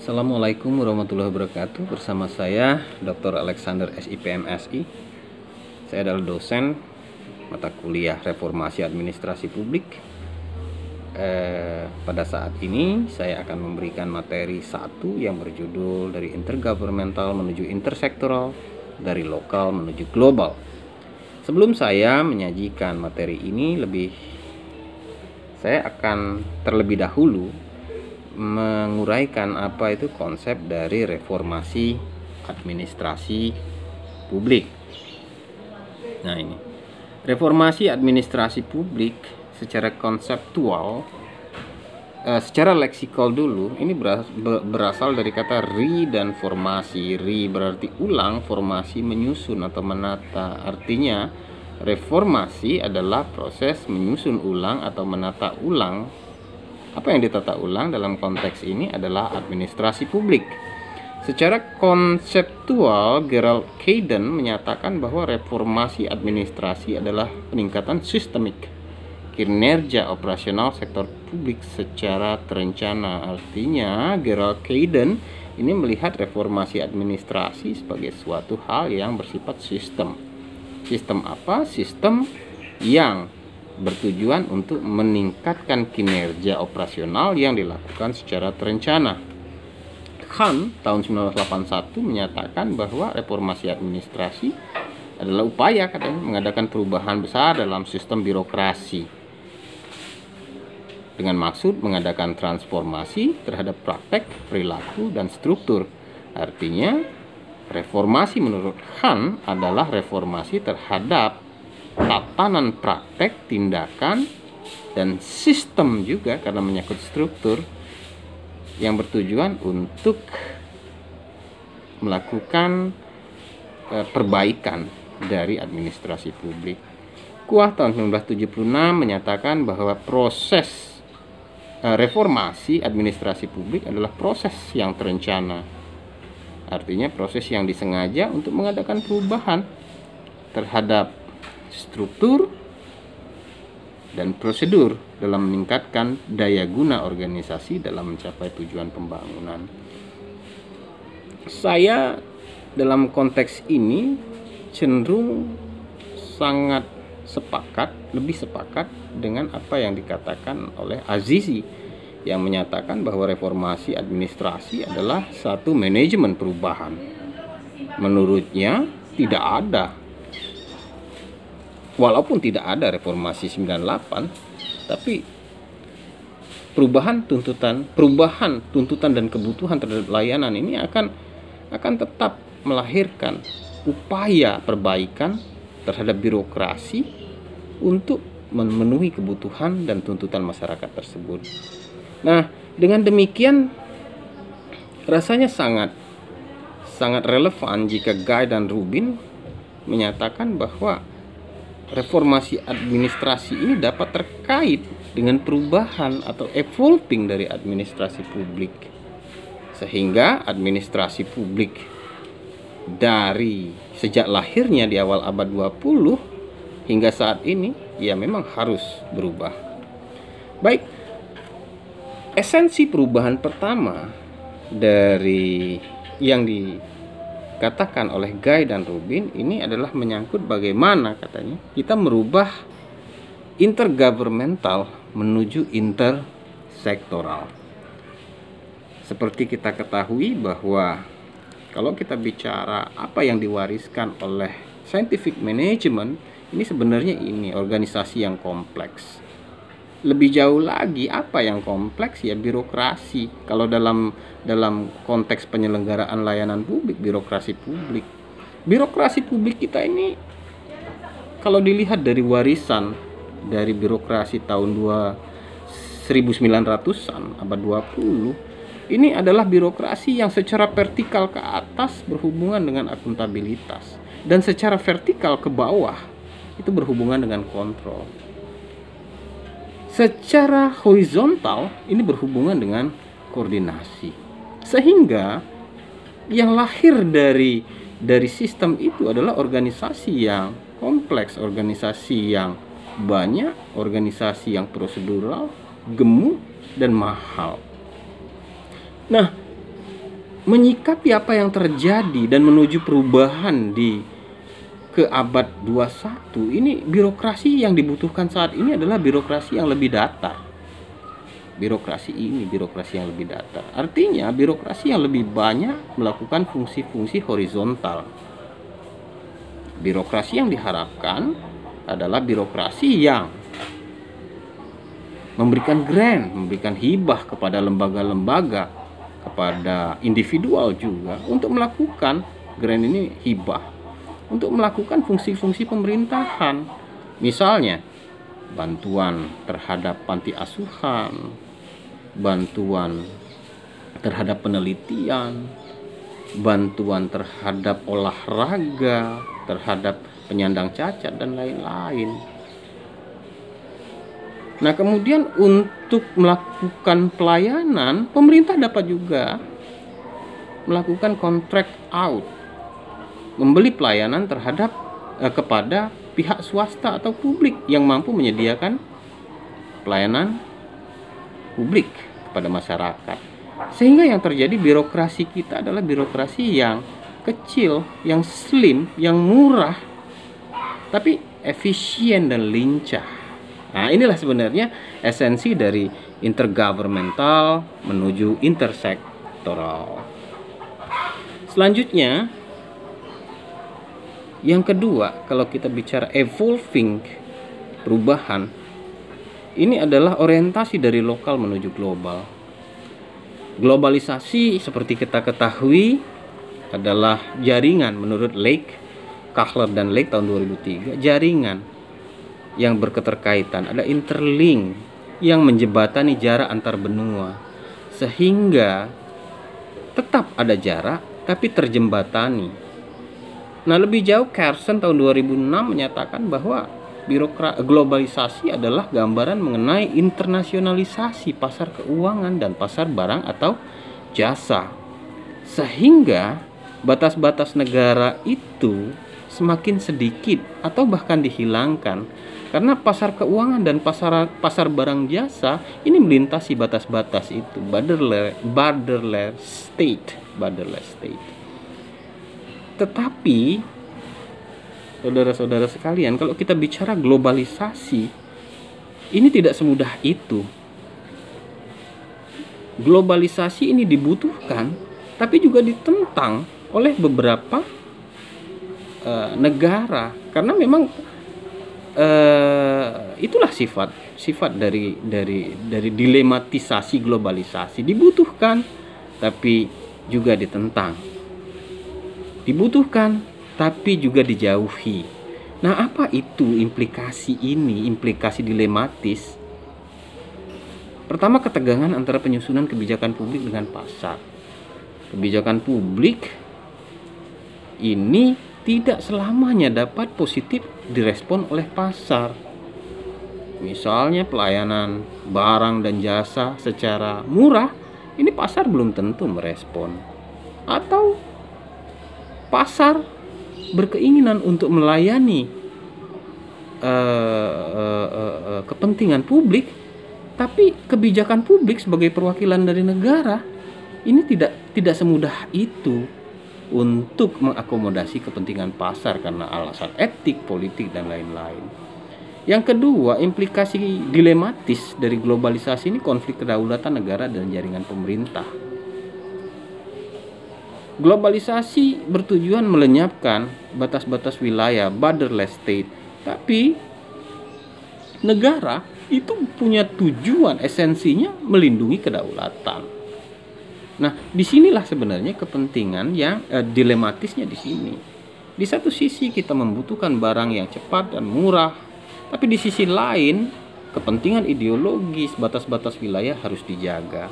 Assalamualaikum warahmatullahi wabarakatuh. Bersama saya Dr. Alexander SIPMSI. Saya adalah dosen mata kuliah Reformasi Administrasi Publik. Pada saat ini saya akan memberikan materi 1 yang berjudul dari intergovernmental menuju intersektoral, dari lokal menuju global. Sebelum saya menyajikan materi ini, saya akan terlebih dahulu menguraikan apa itu konsep dari reformasi administrasi publik. Nah, ini reformasi administrasi publik secara konseptual, secara leksikal dulu, ini berasal dari kata re dan formasi. Re berarti ulang, formasi menyusun atau menata. Artinya reformasi adalah proses menyusun ulang atau menata ulang. Apa yang ditata ulang dalam konteks ini adalah administrasi publik. Secara konseptual, Gerald Kayden menyatakan bahwa reformasi administrasi adalah peningkatan sistemik kinerja operasional sektor publik secara terencana. Artinya, Gerald Kayden ini melihat reformasi administrasi sebagai suatu hal yang bersifat sistem. Sistem apa? Sistem yang bertujuan untuk meningkatkan kinerja operasional yang dilakukan secara terencana. Khan tahun 1981 menyatakan bahwa reformasi administrasi adalah upaya katanya mengadakan perubahan besar dalam sistem birokrasi dengan maksud mengadakan transformasi terhadap praktek, perilaku, dan struktur. Artinya, reformasi menurut Khan adalah reformasi terhadap tatanan praktek, tindakan, dan sistem juga karena menyangkut struktur yang bertujuan untuk melakukan perbaikan dari administrasi publik. Kuah tahun 1976 menyatakan bahwa proses reformasi administrasi publik adalah proses yang terencana. Artinya proses yang disengaja untuk mengadakan perubahan terhadap struktur dan prosedur dalam meningkatkan daya guna organisasi dalam mencapai tujuan pembangunan. Saya dalam konteks ini cenderung sangat lebih sepakat dengan apa yang dikatakan oleh Azizi yang menyatakan bahwa reformasi administrasi adalah satu manajemen perubahan. Menurutnya tidak ada, walaupun tidak ada reformasi 98, tapi perubahan tuntutan dan kebutuhan terhadap layanan ini akan tetap melahirkan upaya perbaikan terhadap birokrasi untuk memenuhi kebutuhan dan tuntutan masyarakat tersebut. Nah, dengan demikian rasanya sangat relevan jika Guy dan Rubin menyatakan bahwa reformasi administrasi ini dapat terkait dengan perubahan atau evolving dari administrasi publik, sehingga administrasi publik dari sejak lahirnya di awal abad 20 hingga saat ini ya memang harus berubah. Baik, esensi perubahan pertama dari yang dikatakan oleh Guy dan Rubin ini adalah menyangkut bagaimana katanya kita merubah intergovernmental menuju intersektoral. Seperti kita ketahui bahwa kalau kita bicara apa yang diwariskan oleh scientific management, ini sebenarnya organisasi yang kompleks. Lebih jauh lagi, apa yang kompleks? Ya birokrasi. Kalau dalam konteks penyelenggaraan layanan publik, birokrasi publik. Birokrasi publik kita ini kalau dilihat dari warisan dari birokrasi tahun 1900-an, abad 20, ini adalah birokrasi yang secara vertikal ke atas berhubungan dengan akuntabilitas dan secara vertikal ke bawah itu berhubungan dengan kontrol. Secara horizontal ini berhubungan dengan koordinasi. Sehingga yang lahir dari sistem itu adalah organisasi yang kompleks, organisasi yang banyak, organisasi yang prosedural, gemuk, dan mahal. Nah, menyikapi apa yang terjadi dan menuju perubahan ke abad 21, ini birokrasi yang dibutuhkan saat ini adalah birokrasi yang lebih datar. Birokrasi yang lebih datar. Artinya birokrasi yang lebih banyak melakukan fungsi-fungsi horizontal. Birokrasi yang diharapkan adalah birokrasi yang memberikan grant, memberikan hibah kepada lembaga-lembaga, kepada individual juga untuk melakukan grant ini, hibah untuk melakukan fungsi-fungsi pemerintahan. Misalnya bantuan terhadap panti asuhan, bantuan terhadap penelitian, bantuan terhadap olahraga, terhadap penyandang cacat dan lain-lain. Nah, kemudian untuk melakukan pelayanan, pemerintah dapat juga melakukan contract out, membeli pelayanan terhadap kepada pihak swasta atau publik yang mampu menyediakan pelayanan publik kepada masyarakat. Sehingga yang terjadi, birokrasi kita adalah birokrasi yang kecil, yang slim, yang murah, tapi efisien dan lincah. Nah, inilah sebenarnya esensi dari intergovernmental menuju intersektoral. Selanjutnya, yang kedua, kalau kita bicara evolving, perubahan, ini adalah orientasi dari lokal menuju global. Globalisasi seperti kita ketahui adalah jaringan menurut Lake, Kahler dan Lake tahun 2003, jaringan yang berketerkaitan, ada interlink yang menjembatani jarak antar benua, sehingga tetap ada jarak tapi terjembatani. Nah, lebih jauh, Carson tahun 2006 menyatakan bahwa globalisasi adalah gambaran mengenai internasionalisasi pasar keuangan dan pasar barang atau jasa, sehingga batas-batas negara itu semakin sedikit atau bahkan dihilangkan, karena pasar keuangan dan pasar barang jasa ini melintasi batas-batas itu, borderless state. Tetapi saudara-saudara sekalian, kalau kita bicara globalisasi, ini tidak semudah itu. Globalisasi ini dibutuhkan, tapi juga ditentang oleh beberapa negara, karena memang itulah sifat dari dilematisasi globalisasi. Dibutuhkan, tapi juga ditentang. Dibutuhkan, tapi juga dijauhi. Nah, apa itu implikasi ini, implikasi dilematis? Pertama, ketegangan antara penyusunan kebijakan publik dengan pasar. Kebijakan publik ini tidak selamanya dapat positif direspon oleh pasar. Misalnya pelayanan barang dan jasa secara murah, ini pasar belum tentu merespon. Atau pasar berkeinginan untuk melayani kepentingan publik, tapi kebijakan publik sebagai perwakilan dari negara ini tidak semudah itu untuk mengakomodasi kepentingan pasar karena alasan etik, politik, dan lain-lain. Yang kedua, implikasi dilematis dari globalisasi ini konflik kedaulatan negara dan jaringan pemerintah. Globalisasi bertujuan melenyapkan batas-batas wilayah, borderless state. Tapi negara itu punya tujuan esensinya melindungi kedaulatan. Nah, disinilah sebenarnya kepentingan yang dilematisnya di sini. Di satu sisi kita membutuhkan barang yang cepat dan murah, tapi di sisi lain kepentingan ideologis, batas-batas wilayah harus dijaga.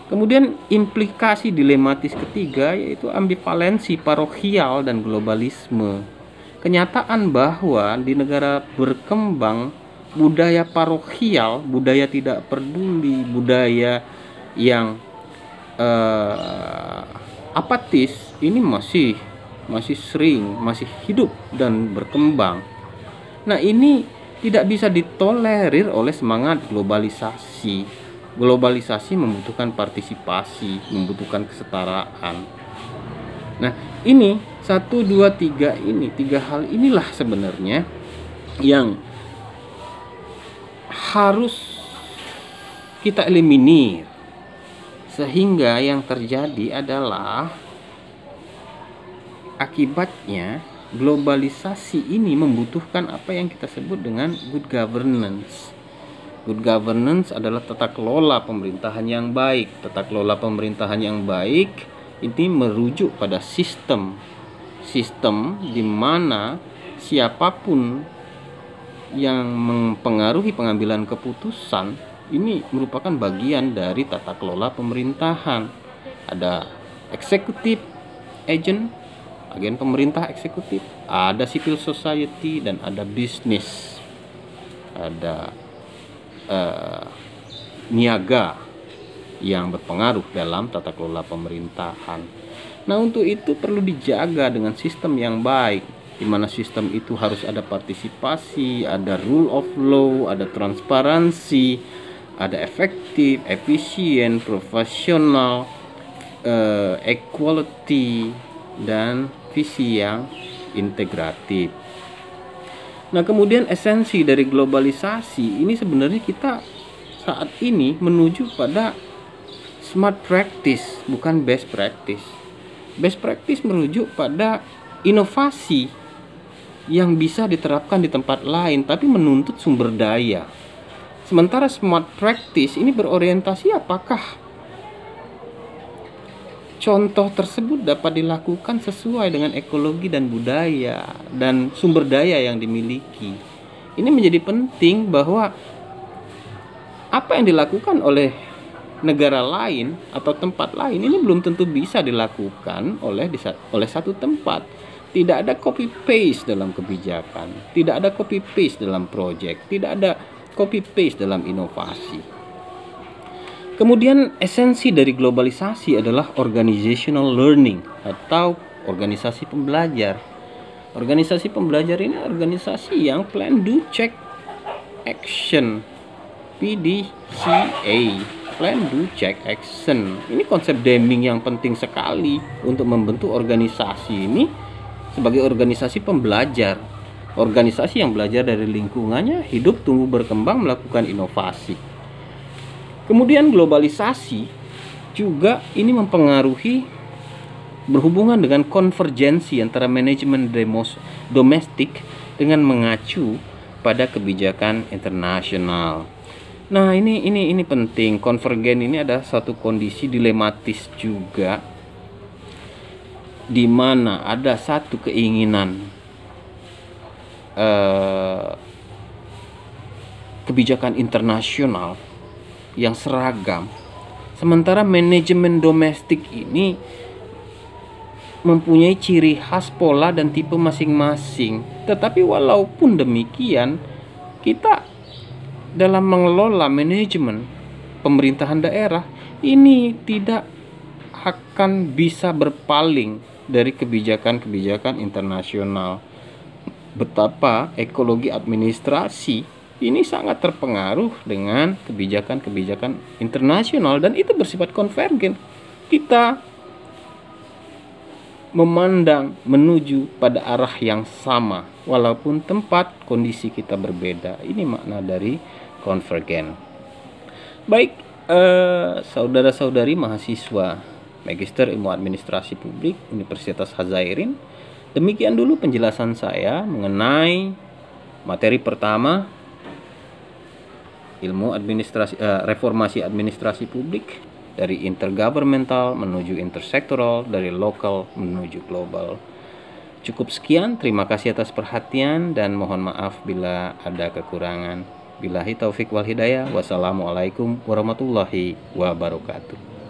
Kemudian implikasi dilematis ketiga yaitu ambivalensi parokial dan globalisme. Kenyataan bahwa di negara berkembang budaya parokial, budaya tidak peduli, budaya yang apatis ini masih sering, masih hidup dan berkembang. Nah, ini tidak bisa ditolerir oleh semangat globalisasi. Globalisasi membutuhkan partisipasi, membutuhkan kesetaraan. Nah, ini 1, 2, 3 ini, 3 hal inilah sebenarnya yang harus kita eliminir, sehingga yang terjadi adalah akibatnya globalisasi ini membutuhkan apa yang kita sebut dengan good governance. Good governance adalah tata kelola pemerintahan yang baik. Tata kelola pemerintahan yang baik ini merujuk pada sistem di mana siapapun yang mempengaruhi pengambilan keputusan ini merupakan bagian dari tata kelola pemerintahan. Ada executive agent, agen pemerintah eksekutif, ada civil society, dan ada bisnis, ada niaga yang berpengaruh dalam tata kelola pemerintahan. Nah, untuk itu perlu dijaga dengan sistem yang baik, di mana sistem itu harus ada partisipasi, ada rule of law, ada transparansi, ada efektif, efisien, profesional, equality, dan visi yang integratif. Nah, kemudian esensi dari globalisasi ini sebenarnya kita saat ini menuju pada smart practice, bukan best practice. Best practice merujuk pada inovasi yang bisa diterapkan di tempat lain tapi menuntut sumber daya. Sementara smart practice ini berorientasi apakah contoh tersebut dapat dilakukan sesuai dengan ekologi dan budaya dan sumber daya yang dimiliki. Ini menjadi penting bahwa apa yang dilakukan oleh negara lain atau tempat lain ini belum tentu bisa dilakukan oleh satu tempat. Tidak ada copy paste dalam kebijakan, tidak ada copy paste dalam proyek, tidak ada copy paste dalam inovasi. Kemudian esensi dari globalisasi adalah organizational learning atau organisasi pembelajar. Organisasi pembelajar ini organisasi yang plan, do, check, action, PDCA, plan, do, check, action. Ini konsep Deming yang penting sekali untuk membentuk organisasi ini sebagai organisasi pembelajar. Organisasi yang belajar dari lingkungannya, hidup, tumbuh, berkembang, melakukan inovasi. Kemudian globalisasi juga ini mempengaruhi berhubungan dengan konvergensi antara manajemen domestik dengan mengacu pada kebijakan internasional. Nah, ini penting. Konvergen ini ada satu kondisi dilematis juga, di mana ada satu keinginan kebijakan internasional yang seragam, sementara manajemen domestik ini mempunyai ciri khas, pola, dan tipe masing-masing. Tetapi walaupun demikian, kita dalam mengelola manajemen pemerintahan daerah ini tidak akan bisa berpaling dari kebijakan-kebijakan internasional. Betapa ekologi administrasi ini sangat terpengaruh dengan kebijakan-kebijakan internasional dan itu bersifat konvergen. Kita memandang menuju pada arah yang sama walaupun tempat kondisi kita berbeda. Ini makna dari konvergen. Baik, saudara-saudari mahasiswa Magister Ilmu Administrasi Publik Universitas Hazairin, demikian dulu penjelasan saya mengenai materi pertama, ilmu administrasi, reformasi administrasi publik, dari intergovernmental menuju intersektoral, dari lokal menuju global. Cukup sekian, terima kasih atas perhatian dan mohon maaf bila ada kekurangan. Billahi taufik wal hidayah. Wassalamualaikum warahmatullahi wabarakatuh.